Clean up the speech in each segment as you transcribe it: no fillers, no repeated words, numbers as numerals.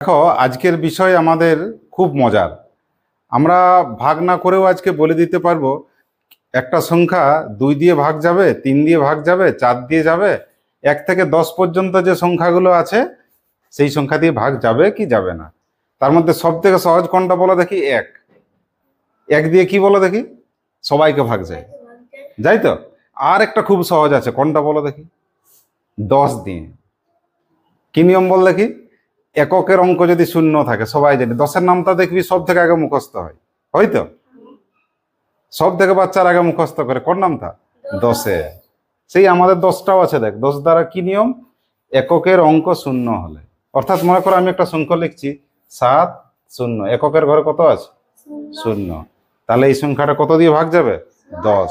দেখো, আজকের বিষয় আমাদের খুব মজার। আমরা ভাগ না করেও আজকে বলে দিতে পারবো একটা সংখ্যা 2 দিয়ে ভাগ যাবে, 3 দিয়ে ভাগ যাবে, 4 দিয়ে যাবে, 1 থেকে 10 পর্যন্ত যে সংখ্যাগুলো আছে সেই সংখ্যা দিয়ে ভাগ যাবে কি যাবে না। তার মধ্যে সব থেকে সহজ কোনটা বলো দেখি? 1। 1 দিয়ে কি বলো দেখি? সবাইকে ভাগ যায়, যাই তো। আর একটা খুব সহজ আছে, কোনটা বলো দেখি? 10 দিয়ে। কি নিয়ম বল দেখি? এককের অঙ্ক যদি শূন্য থাকে, সবাই জানে 10-এর নামটা দেখবি সব থেকে আগে মুখস্থ হয়, হয়তো সব থেকে বাচ্চার আগে মুখস্থ করে কোন নামটা? 10-এ। সেই আমাদের 10টাও আছে, দেখ 10 দ্বারা কি নিয়ম? এককের অঙ্ক শূন্য হলে, অর্থাৎ মনে করো আমি একটা সংখ্যা লিখছি 7 0, এককের ঘরে কত আছে? 0। তাহলে এই সংখ্যাটা কত দিয়ে ভাগ যাবে? 10।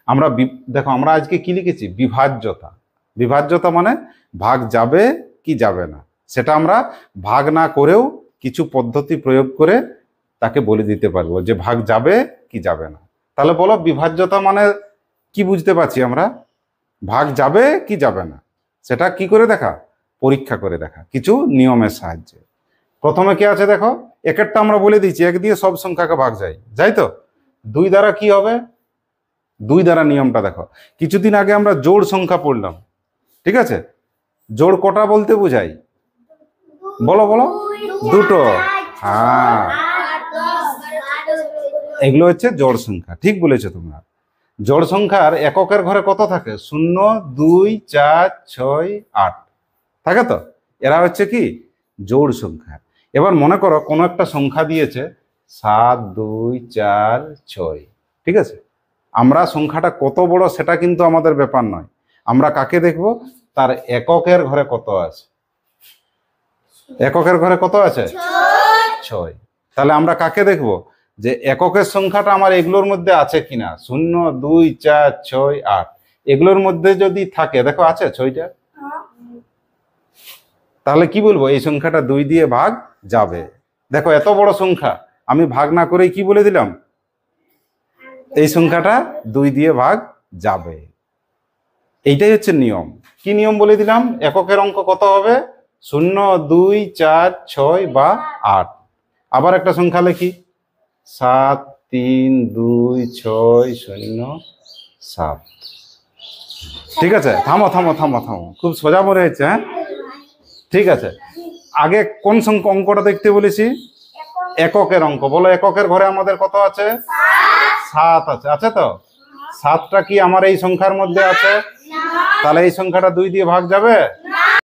আমরা দেখো, আমরা আজকে কি লিখেছি? বিভাজ্যতা। বিভাজ্যতা মানে ভাগ যাবে কি যাবে না, সেটা আমরা ভাগ না করেও কিছু পদ্ধতি প্রয়োগ করে তাকে বলে দিতে পারবো যে ভাগ যাবে কি যাবে না। তাহলে বলো, বিভাজ্যতা মানে কি বুঝতে পারছি আমরা? ভাগ যাবে কি যাবে না সেটা কি করে দেখা? পরীক্ষা করে দেখা কিছু নিয়মের সাহায্যে। প্রথমে কি আছে দেখো, একেরটা আমরা বলে দিচ্ছি 1 দিয়ে সব সংখ্যাকে ভাগ যায়, যাই তো। 2 দ্বারা কি হবে? 2 দ্বারা নিয়মটা দেখো, কিছুদিন আগে আমরা জোড় সংখ্যা পড়লাম, ঠিক আছে? জোড় কটা বলতে বোঝাই? বলো বলো। দুটো। হ্যাঁ, এগুলো হচ্ছে জোড় সংখ্যা, ঠিক বলেছো তোমরা। জোড় সংখ্যার এককের ঘরে কত থাকে? 0 2 4 6 8 থাকে তো। এরা হচ্ছে কি? জোড় সংখ্যা। এবার মনে করো কোনো একটা সংখ্যা দিয়েছে 7 2 4 6, ঠিক আছে? আমরা সংখ্যাটা কত বড় সেটা কিন্তু আমাদের ব্যাপার নয়, আমরা কাকে দেখব? তার এককের ঘরে কত আছে। এককের ঘরে কত আছে? 6। তাহলে আমরা কাকে দেখব? যে এককের সংখ্যাটা আমার এগুলোর মধ্যে আছে কিনা। 0 2 4 6 8 এগুলোর মধ্যে যদি থাকে, দেখো আছে 6টা, তাহলে কি বলবো? এই সংখ্যাটা 2 দিয়ে ভাগ যাবে। দেখো, এত বড় সংখ্যা আমি ভাগ না করেই কি বলে দিলাম? এই সংখ্যাটা 2 দিয়ে ভাগ যাবে। এইটাই হচ্ছে নিয়ম। কি নিয়ম বলে দিলাম? এককের অঙ্ক কত হবে? 0 2 4 6 বা 8। আবার একটা সংখ্যা লিখি, 7 3 2 6 0 7। ঠিক আছে, থামো থামো থামো থামো, খুব সোজা মনে হচ্ছে। হ্যাঁ, ঠিক আছে। আগে কোন সংখ্যা অঙ্কটা দেখতে বলেছি? এককের অঙ্ক। বলো, এককের ঘরে আমাদের কত আছে? 7 আছে, আছে তো। 7টা কি আমার এই সংখ্যার মধ্যে আছে? তাহলে এই সংখ্যাটা 2 দিয়ে ভাগ যাবে?